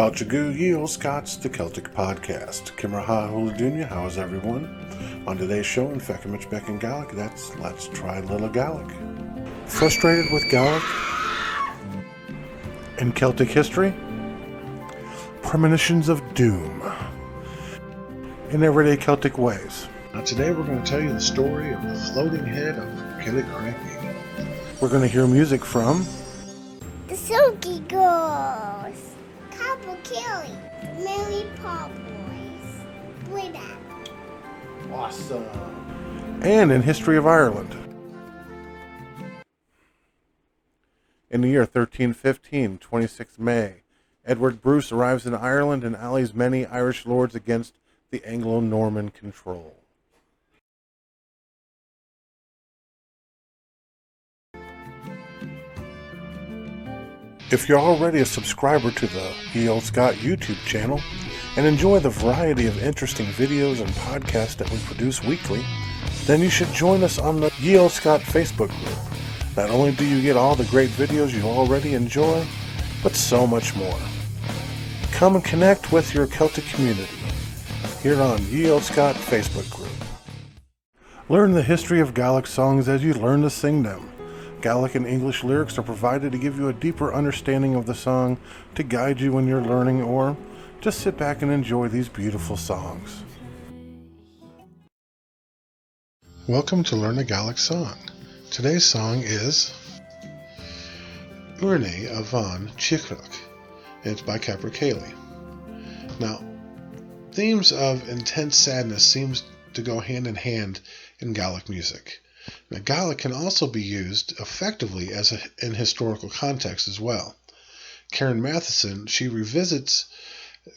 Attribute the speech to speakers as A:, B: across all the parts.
A: Feuchamaich Olde Scot the Celtic podcast. Kimraha Huladunya, how is everyone? On today's show in Feuchamaich Beagan Gaidhlig, let's try Little Gaelic. Frustrated with Gaelic and Celtic history? Premonitions of doom in everyday Celtic ways. Now today we're going to tell you the story of the floating head of Killiecrankie. We're going to hear music from
B: the Silky Girls, Copper Kelly, the Mary Pop Boys, Brita.
A: Awesome. And in History of Ireland. In the year 1315, 26th May, Edward Bruce arrives in Ireland and allies many Irish lords against the Anglo-Norman control. If you're already a subscriber to the Olde Scot YouTube channel and enjoy the variety of interesting videos and podcasts that we produce weekly, then you should join us on the Olde Scot Facebook group. Not only do you get all the great videos you already enjoy, but so much more. Come and connect with your Celtic community here on Olde Scot Facebook group. Learn the history of Gaelic songs as you learn to sing them. Gaelic and English lyrics are provided to give you a deeper understanding of the song, to guide you when you're learning, or just sit back and enjoy these beautiful songs. Welcome to Learn a Gaelic Song. Today's song is Urne Avan Chichrach, and it's by Copper Kelly. Now, themes of intense sadness seems to go hand in hand in Gaelic music. Now, Gaelic can also be used effectively in historical context as well. Karen Matheson, she revisits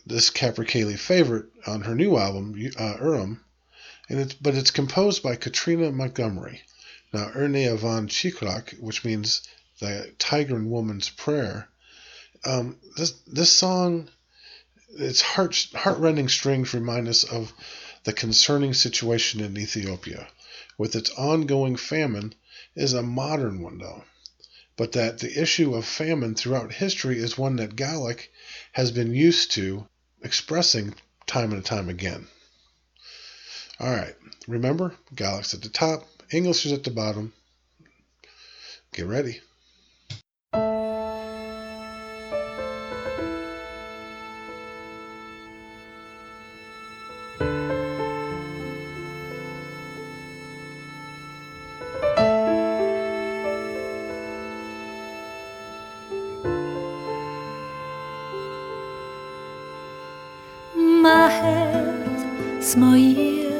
A: this Copper Kelly favorite on her new album, Urim, but it's composed by Katrina Montgomery. Now, Urne Avan Chichrach, which means the Tiger and Woman's Prayer, this song, its heart-rending strings remind us of the concerning situation in Ethiopia. With its ongoing famine is a modern one, though, but that the issue of famine throughout history is one that Gaelic has been used to expressing time and time again. All right, remember, Gaelic's at the top, English is at the bottom. Get ready.
C: My head, smoje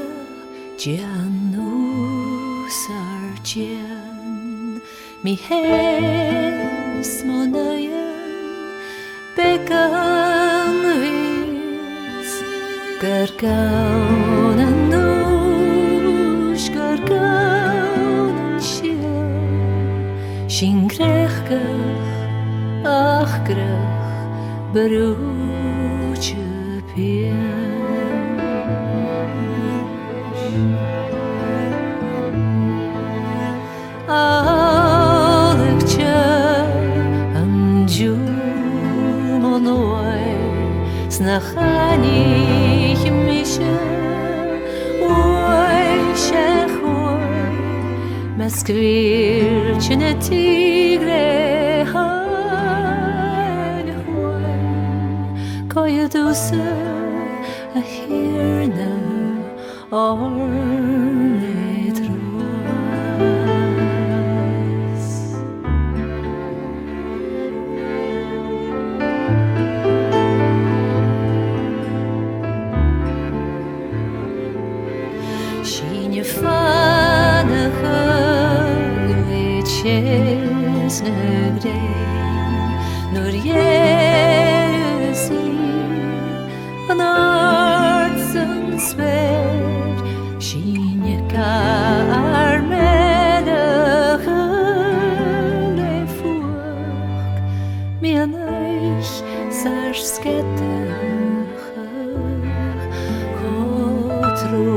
C: dzianu sardzian, mi head smonayan, bekan vis, gargaunan nush, gargaunan shia, shingrechgach, achgrach, beruche. Alekçe ancumonoy snachani mishe oy shechoy meskvirchne tigre halhoy koyeduse a hirna ornitros. Shine fana gliches negrein nur jeresi an artsen sver shine karmele le fuch mi anich sar skette kotro.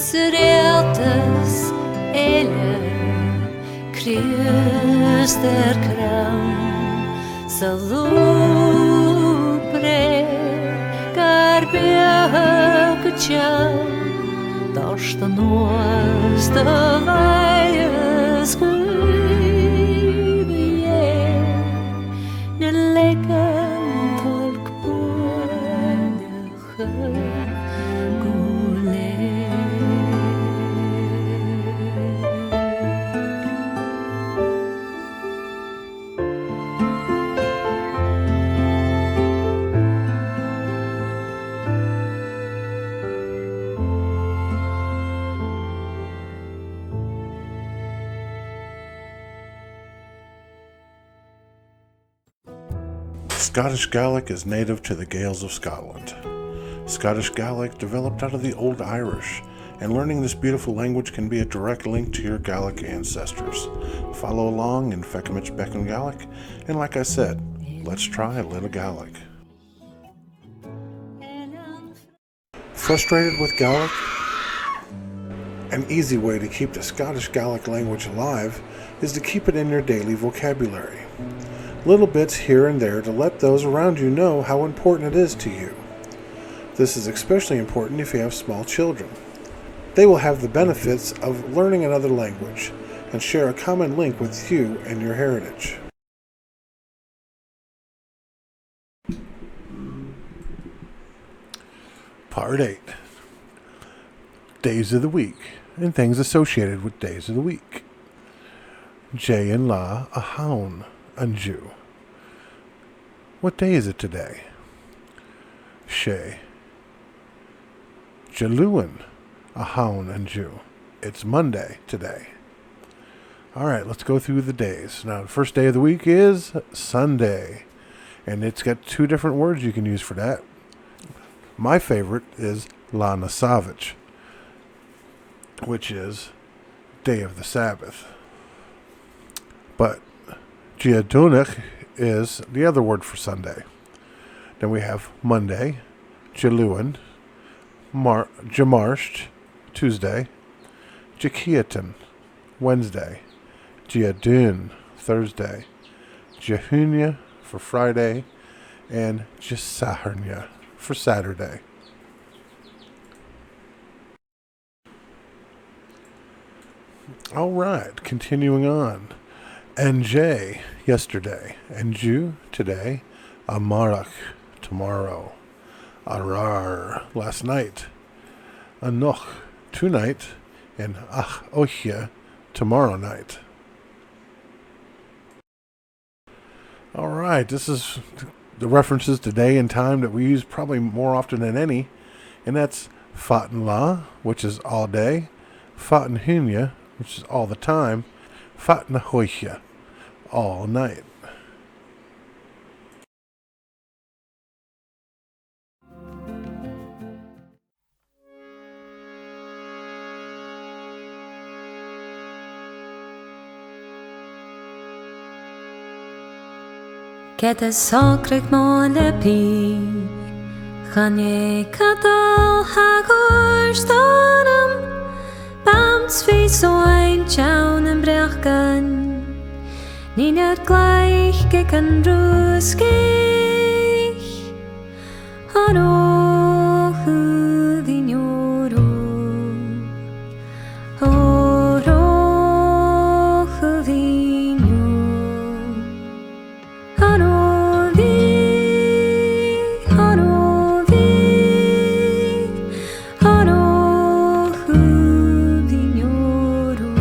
C: Sretes ele Krister kram Salupre Garbjagcha Dosta nuos da veias gubie Ne legan tolk boedige
A: Scottish Gaelic is native to the Gaels of Scotland. Scottish Gaelic developed out of the Old Irish, and learning this beautiful language can be a direct link to your Gaelic ancestors. Follow along in Feuchamaich Beagan Gaidhlig, and like I said, let's try a little Gaelic. Frustrated with Gaelic? An easy way to keep the Scottish Gaelic language alive is to keep it in your daily vocabulary. Little bits here and there to let those around you know how important it is to you. This is especially important if you have small children. They will have the benefits of learning another language and share a common link with you and your heritage. Part 8. Days of the week and things associated with days of the week. J and La a haun and Jew. What day is it today? She. Jaluan a haun and Jew. It's Monday today. Alright, let's go through the days. Now, the first day of the week is Sunday. And it's got two different words you can use for that. My favorite is Lana Savage, which is day of the Sabbath. But Giadunach is the other word for Sunday. Then we have Monday, Jaluan, Jamarsht, Tuesday, Jakiatan, Wednesday, Giadun, Thursday, Jehunya for Friday, and Jesahurnya for Saturday. All right, continuing on. NJ, yesterday. Nju, today. Amarach, tomorrow. Arar, last night. Anoch, tonight. And Ach Ochia, tomorrow night. All right, this is the references to day and time that we use probably more often than any. And that's Fatan La, which is all day. Fatan Hunya, which is all the time. Fatna Hoicha, all night.
C: Get a sacred molepi, Chane Katal Hagorstanum, Bams wie so ein Chaunen Brechgan, nie net gleich gegen Ruskich, Haro Huvinoro, Horo Huvinoro, Haro Vi, Haro Vi, Haro Huvinoro.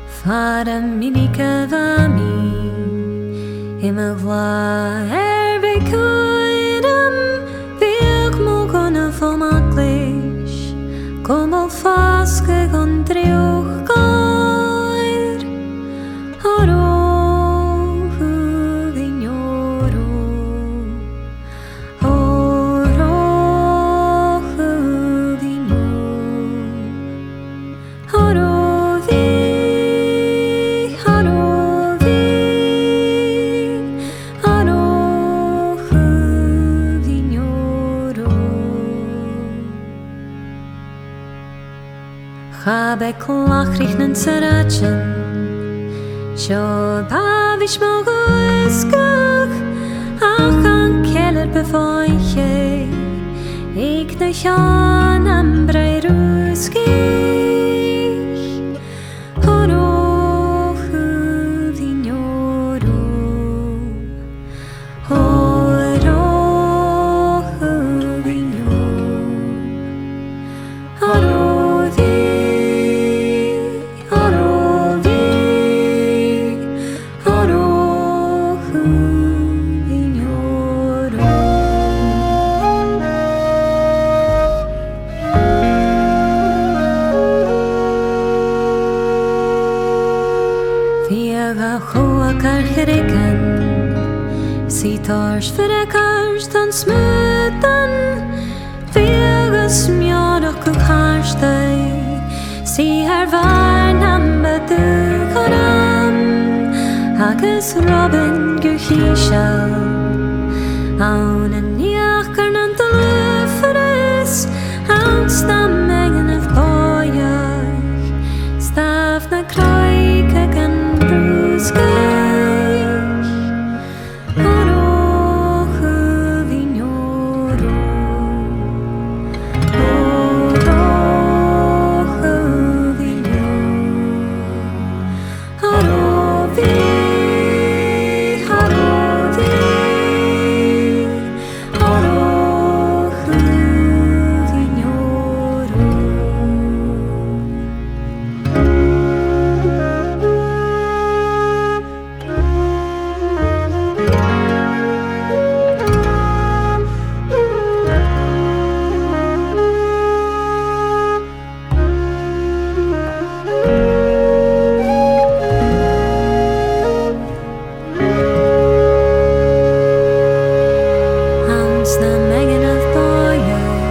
C: Fara minika vami, Himavla erbekuidam, Vilk mugona formaklish, Como faske gondriuch gair, Haro huvinoro, Haro huvinoro, Haro vi, Haro vi, Haro Chabek lachrichnen saratchen Sho bavish moguskuk Ach an keller befoiche Ik de chan am brei ruskich Horo hu vignoro Horo hu vignoro Horo vi Horo vi Horo hu vignoro Viaga choa karcheriken Sitars för det karstan smöten Viaga smjördock och karstej Si här varnam bedu karam Hages robin guhisha Aunen jakarnan till löfres Aun stammengen av bojag Stavna krojka kan bruskej Horo hu vignoro Horo hu vignoro Horo vi Horo vi Horo hu vignoro Hans na mengen av bojag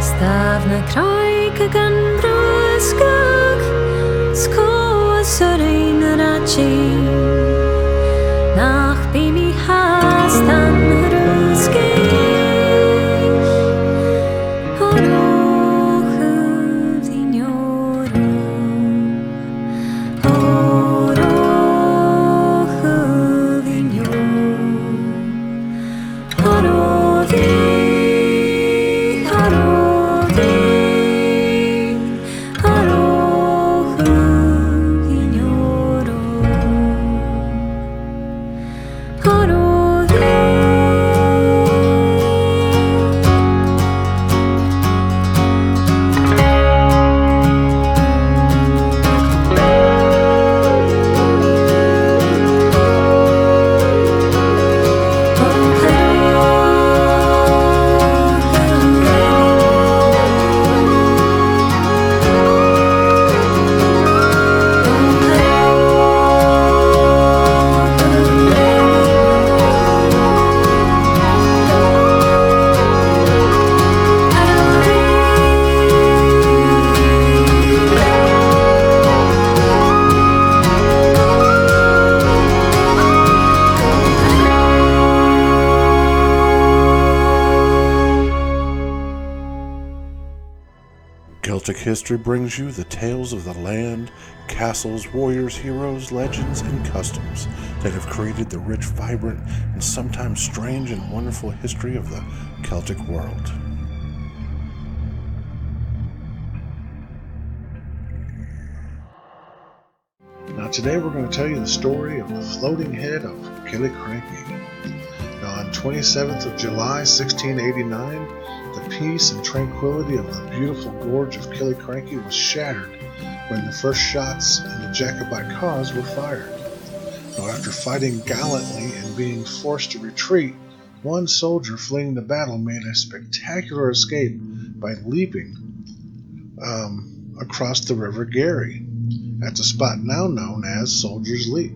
C: Stavna krojka kan bruskuk Skoa sörin rachi Nach bimi hastan ruskich Horo hu vignoro Horo hu vignoro Horo vi Horo vi Horo hu vignoro Horo vi
A: Celtic history brings you the tales of the land, castles, warriors, heroes, legends, and customs that have created the rich, vibrant, and sometimes strange and wonderful history of the Celtic world. Now today we're going to tell you the story of the floating head of Killiecrankie. Now on 27th of July 1689, the peace and tranquility of the beautiful gorge of Killiecrankie was shattered when the first shots in the Jacobite cause were fired. Now after fighting gallantly and being forced to retreat, one soldier fleeing the battle made a spectacular escape by leaping across the River Garry at the spot now known as Soldier's Leap.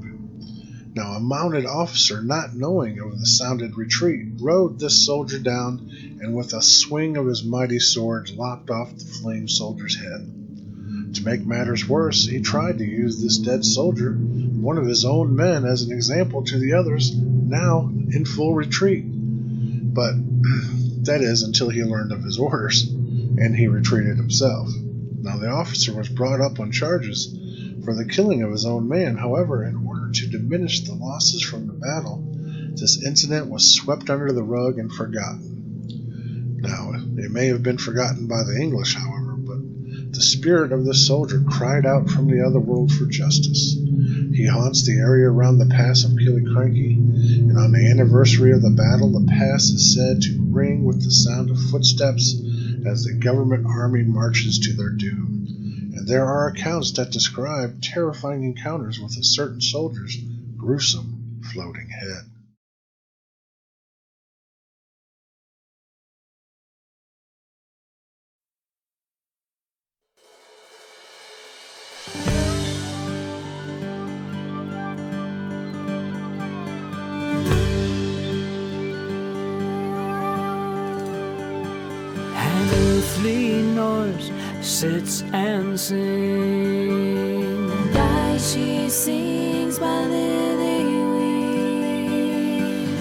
A: Now a mounted officer, not knowing of the sounded retreat, rode this soldier down and with a swing of his mighty sword lopped off the fleeing soldier's head. To make matters worse, he tried to use this dead soldier, one of his own men, as an example to the others now in full retreat. But that is until he learned of his orders and he retreated himself. Now the officer was brought up on charges for the killing of his own man. However, in order to diminish the losses from the battle, this incident was swept under the rug and forgotten. Now, it may have been forgotten by the English, however, but the spirit of the soldier cried out from the other world for justice. He haunts the area around the pass of Killiecrankie, and on the anniversary of the battle, the pass is said to ring with the sound of footsteps as the government army marches to their doom. And there are accounts that describe terrifying encounters with a certain soldier's gruesome floating head.
C: Earthly noise sits and sings. Thy she sings by lily wing.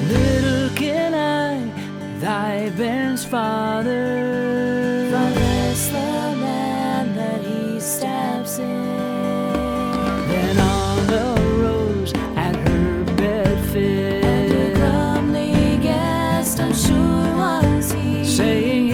C: Little can I, thy bairn's father, promise the land that he steps in. Then on a rose at her bed fit, and a comely guest, I'm sure was he, saying,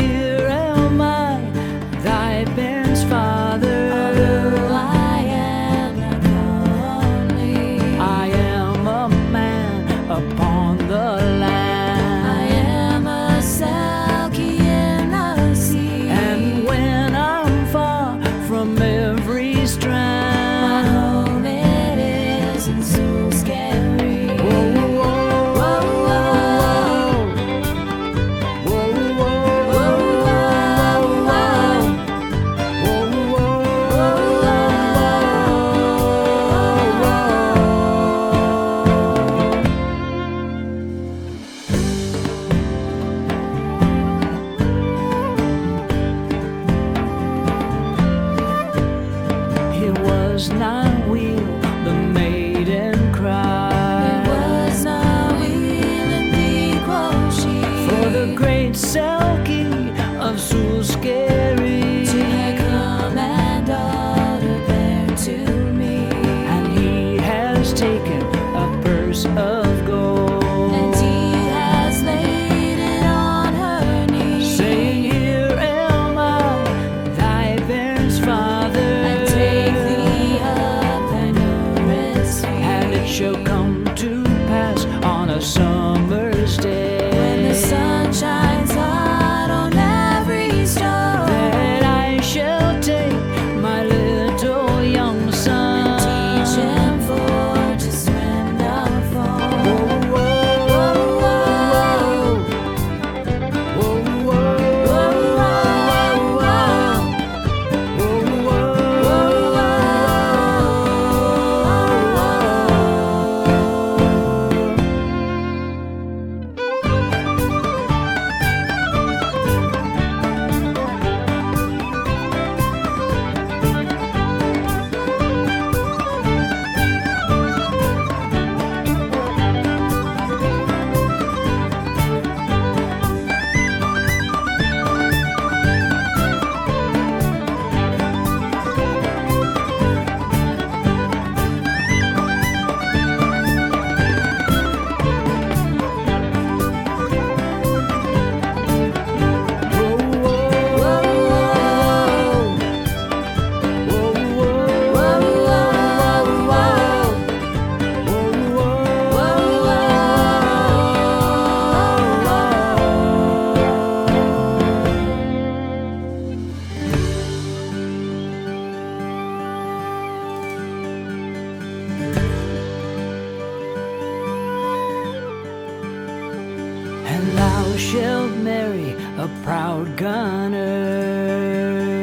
C: shalt marry a proud gunner.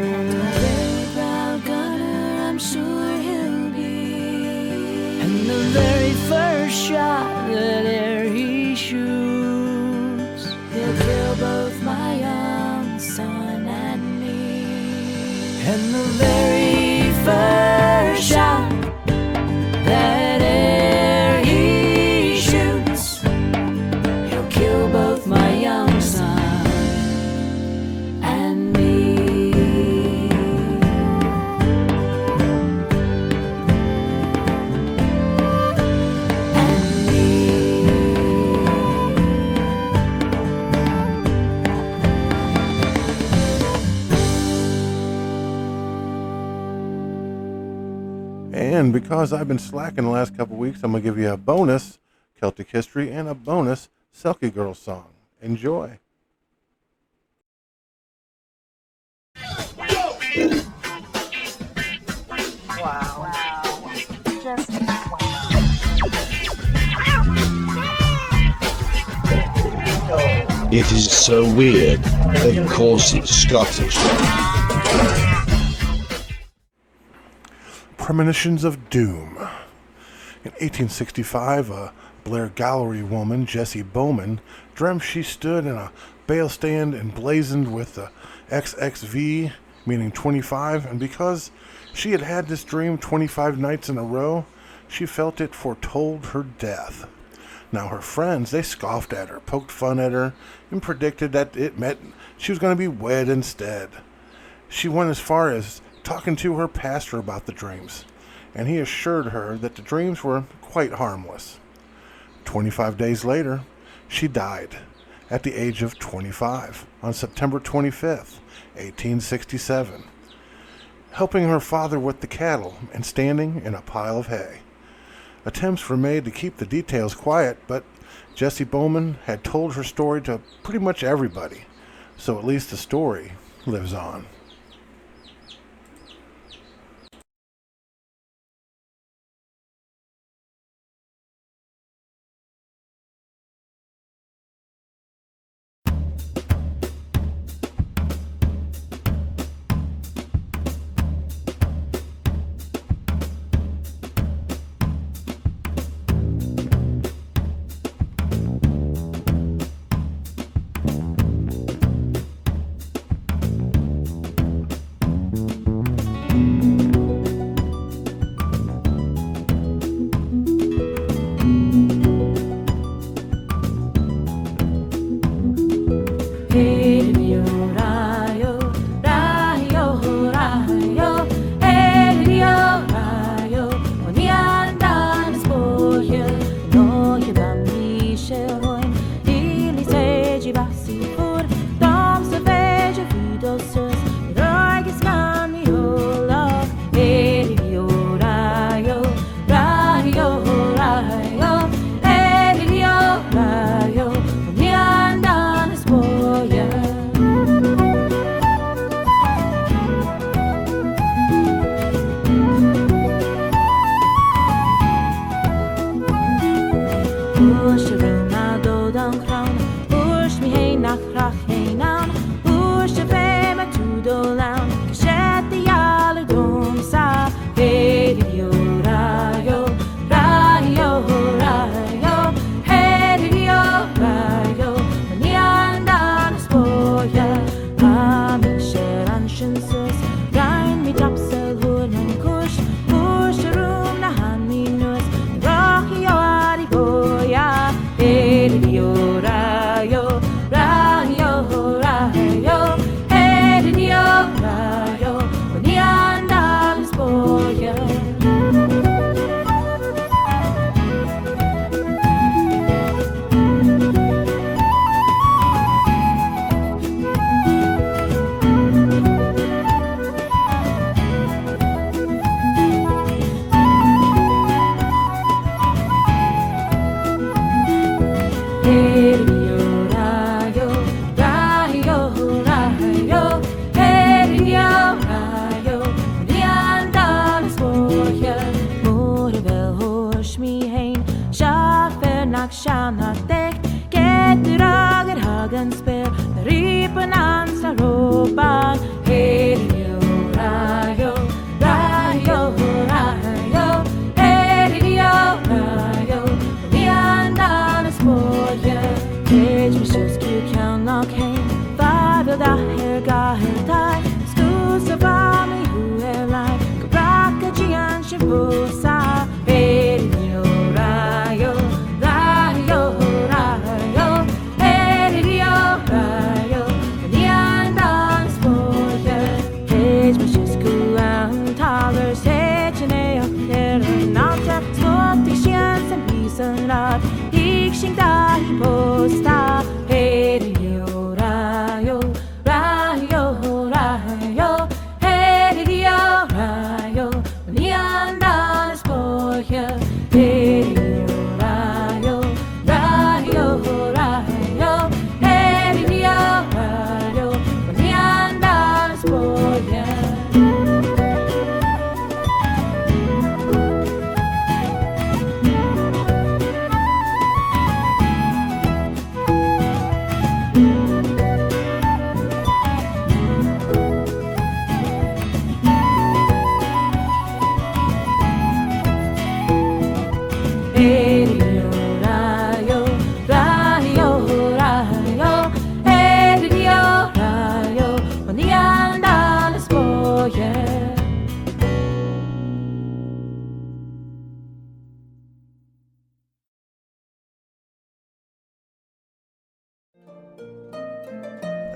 C: And a very proud gunner, I'm sure he'll be. And the very first shot that e'er he shoots, he'll kill both my young son and me. And the very first shot that e'er he shoots, he'll kill both my young son and me.
D: And because I've been slacking the last couple weeks, I'm going to give you a bonus Celtic history and a bonus Selkie Girl song. Enjoy.
E: Wow. Just wow.
F: It is so weird. Of course it's Scottish.
D: Premonitions of Doom. In 1865, a Blair Gallery woman, Jessie Bowman, dreamt she stood in a bail stand emblazoned with the XXV, meaning 25, and because she had had this dream 25 nights in a row, she felt it foretold her death. Now her friends, they scoffed at her, poked fun at her, and predicted that it meant she was going to be wed instead. She went as far as talking to her pastor about the dreams, and he assured her that the dreams were quite harmless. 25 days later, she died at the age of 25 on September 25th, 1867, helping her father with the cattle and standing in a pile of hay. Attempts were made to keep the details quiet, but Jessie Bowman had told her story to pretty much everybody, so at least the story lives on.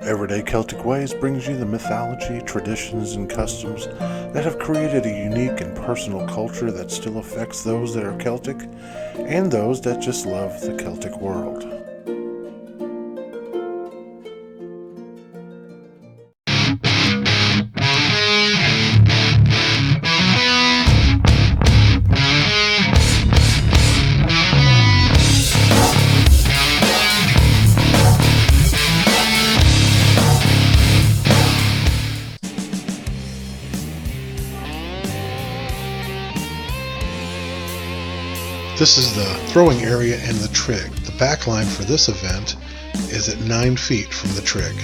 D: Everyday Celtic Ways brings you the mythology, traditions, and customs that have created a unique and personal culture that still affects those that are Celtic and those that just love the Celtic world.
A: This is the throwing area and the trig. The back line for this event is at 9 feet from the trig.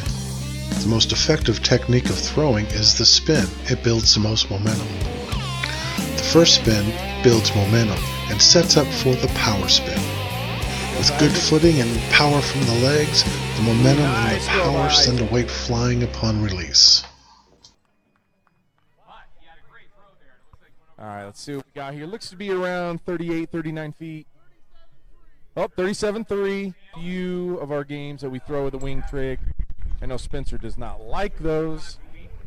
A: The most effective technique of throwing is the spin. It builds the most momentum. The first spin builds momentum and sets up for the power spin. With good footing and power from the legs, the momentum and the power send a weight flying upon release.
G: All right, let's see what we got here. Looks to be around 38, 39 feet. Oh, 37-3. Few of our games that we throw with a wing trig. I know Spencer does not like those.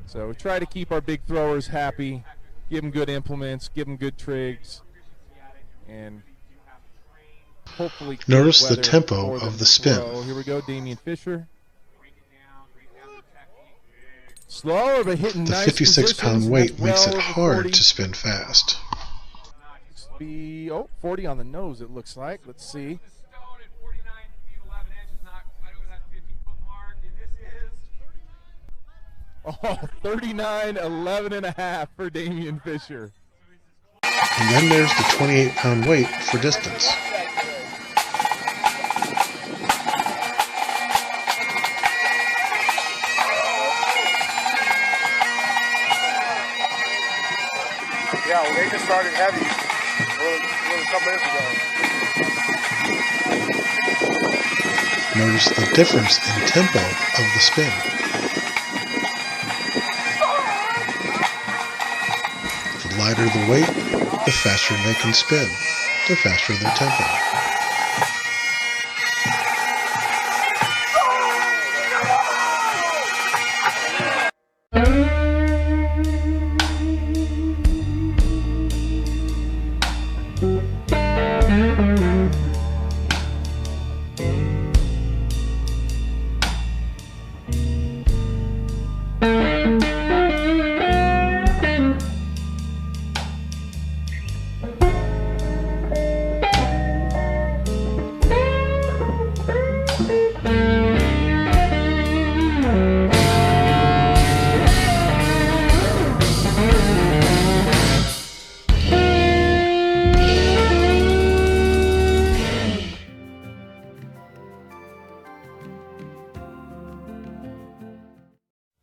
G: So we try to keep our big throwers happy, give them good implements, give them good trigs, and hopefully
A: notice the tempo of the spin.
G: Here we go, Damian Fisher. Slower, but hitting
A: the
G: nice
A: 56-pound weight makes it
G: well
A: hard
G: 40.
A: to spin fast.
G: 40 on the nose, it looks like. Let's see. Oh, 39, 11 and a half for Damian Fisher.
A: And then there's the 28-pound weight for distance.
H: Yeah, well, they just started heavy a couple minutes ago.
A: Notice the difference in tempo of the spin. The lighter the weight, the faster they can spin, the faster their tempo.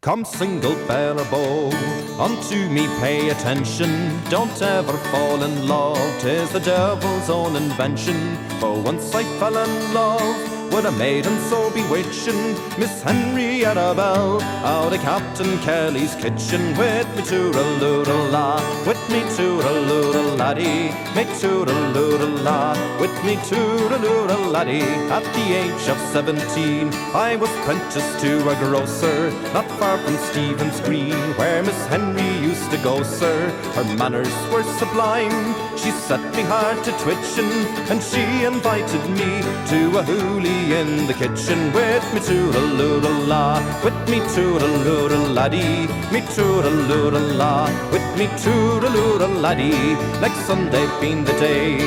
I: Come single bearer bow, unto me pay attention. Don't ever fall in love, 'tis the devil's own invention. For once I fell in love with a maiden so bewitching, Miss Henrietta Bell, out of Captain Kelly's kitchen. With me toodle-oodle-la, with me toodle-oodle-laddie, me toodle-oodle-la, with me toodle-oodle-laddie. At the age of 17, I was apprenticed to a grocer, not far from Stephen's Green, where Miss Henry used to go, sir. Her manners were sublime, she set me heart to twitching, and she invited me to a hoolie in the kitchen. With me toodle-oodle-la, with me toodle-oodle-laddie, me toodle-oodle-la, with me toodle-oodle-laddie. Next Sunday being the day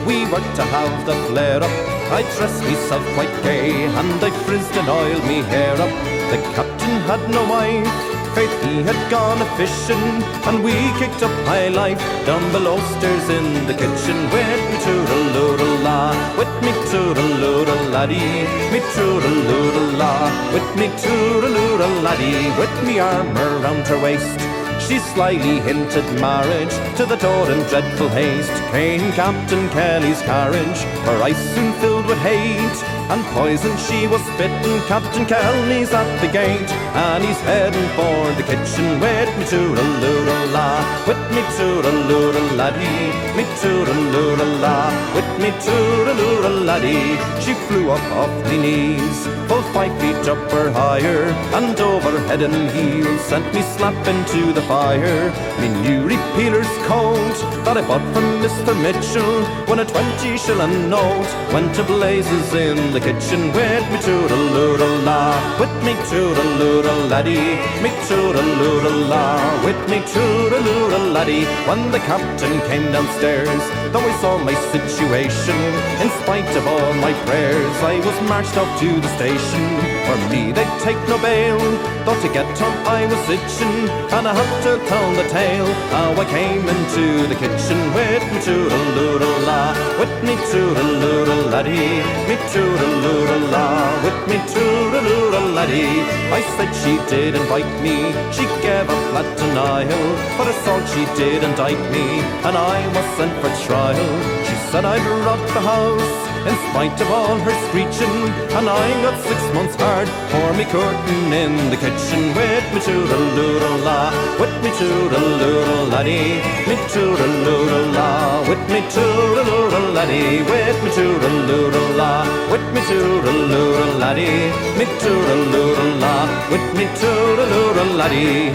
I: we were to have the flare-up, I dressed myself quite gay, and I frizzed and oiled me hair up. The captain had no wife, faith he had gone a-fishing, and we kicked up high life down below stairs in the kitchen. With me toodle-oodle-la, with me toodle-oodle-laddie, me toodle-oodle-la, with me toodle-oodle-laddie. With me arm around her waist, She slyly hinted marriage to the door in dreadful haste. Came Captain Kelly's carriage, her eyes soon filled with hate, and poison she was spitting. Captain Kelly's at the gate, and he's heading for the kitchen. With me toodle-oodle-la, with me toodle-oodle-laddie, me toodle-oodle-la, with me toodle-oodle-laddie. She flew up off me knees, full 5 feet up or higher, and over head and heels sent me slap into the fire. Me new repealer's coat that I bought from Mr. Mitchell, when a 20-shilling note went to blazes in the kitchen. With me toodle-oodle-la, with me toodle-oodle-laddie, me toodle-oodle-la, with me toodle-oodle-laddie. When the captain came downstairs, though I saw my situation, in spite of all my prayers, I was marched off to the station. For me they'd take no bail, though to get on I was itching, and I had to tell the tale how I came into the kitchen. With me toodle-oodle-la, with me toodle-oodle-laddie, me toodle-oodle-la, with me toodle-oodle-laddie. I said she did invite me, she gave a flat denial, for assault she did indict me, and I was sent for trial. She said I'd robbed the house in spite of all her screeching, and I got 6 months hard for me curtain in the kitchen. With me toodle-oodle-la, with me toodle-oodle-laddie, me toodle-oodle-la, with me toodle-oodle-laddie, with me toodle-oodle-la, with me toodle-oodle-laddie, me toodle-oodle-la, with me toodle-oodle-laddie.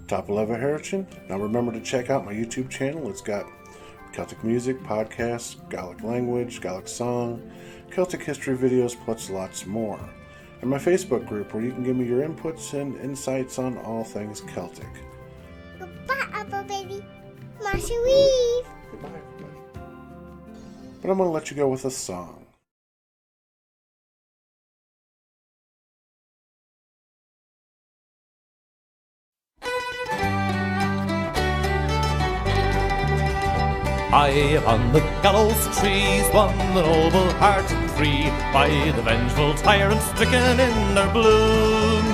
D: Top 11 Heritage. Now remember to check out my YouTube channel. It's got Celtic music, podcasts, Gaelic language, Gaelic song, Celtic history videos, plus lots more. And my Facebook group where you can give me your inputs and insights on all things Celtic.
B: Goodbye, everybody. Masha Weave.
D: Goodbye, everybody. But I'm going to let you go with a song.
J: High upon the gallows trees, one the noble-hearted three, by the vengeful tyrant stricken in their bloom.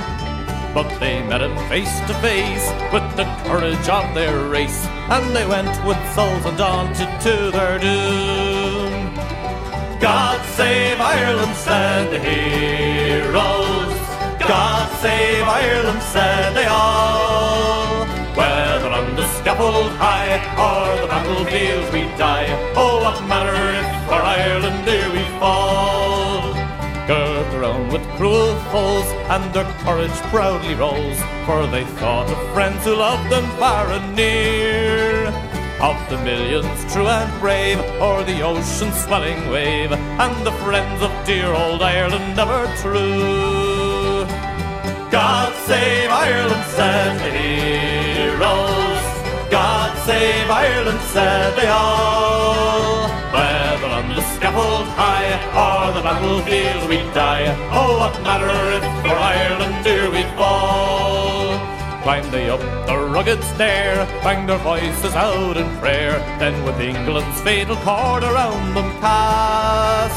J: But they met him face to face with the courage of their race, and they went with souls undaunted to their doom. God save Ireland, said the heroes. God save Ireland, said they all. Whether on the scaffold high or the battlefields we die, oh, what matter if for Ireland here we fall? Girt around with cruel foes, and their courage proudly rose, for they thought of friends who loved them far and near. Of the millions true and brave, o'er the ocean's swelling wave, and the friends of dear old Ireland ever true. God save Ireland, said the heroes. God save Ireland, said they all. Whether on the scaffold high or the battlefield we die, oh, what matter if for Ireland here we fall? Climb they up the rugged stair, bang their voices out in prayer, then with England's fatal cord around them cast.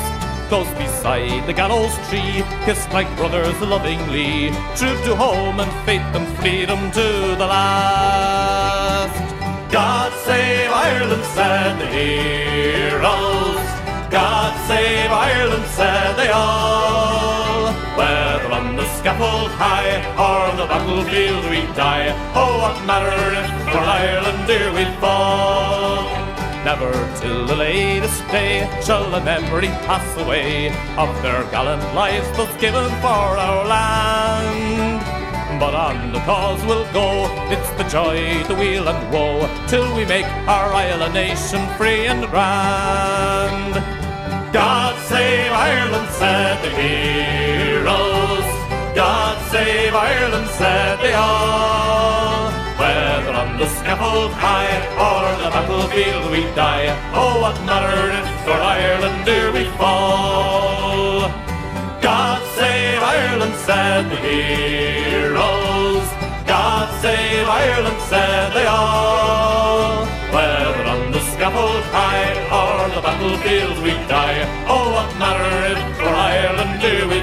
J: Close beside the gallows tree, kissed like brothers lovingly, true to home and faith and freedom to the last. God save Ireland, said the heroes. God save Ireland, said they all. Whether on the scaffold high or the battlefield we die, oh, what matter if for Ireland here we fall? Never till the latest day shall the memory pass away of their gallant lives thus given for our land. But on the cause we'll go, it's the joy, the weal and woe, till we make our Isle a nation free and grand. God save Ireland, said the heroes. God save Ireland, said they all. Whether on the scaffold high or the battlefield we die, oh, what matter if for Ireland here we fall? God save Ireland, said the heroes. God save Ireland, said they all. Whether on the scaffold high or the battlefield we die, oh, what matter if for Ireland here we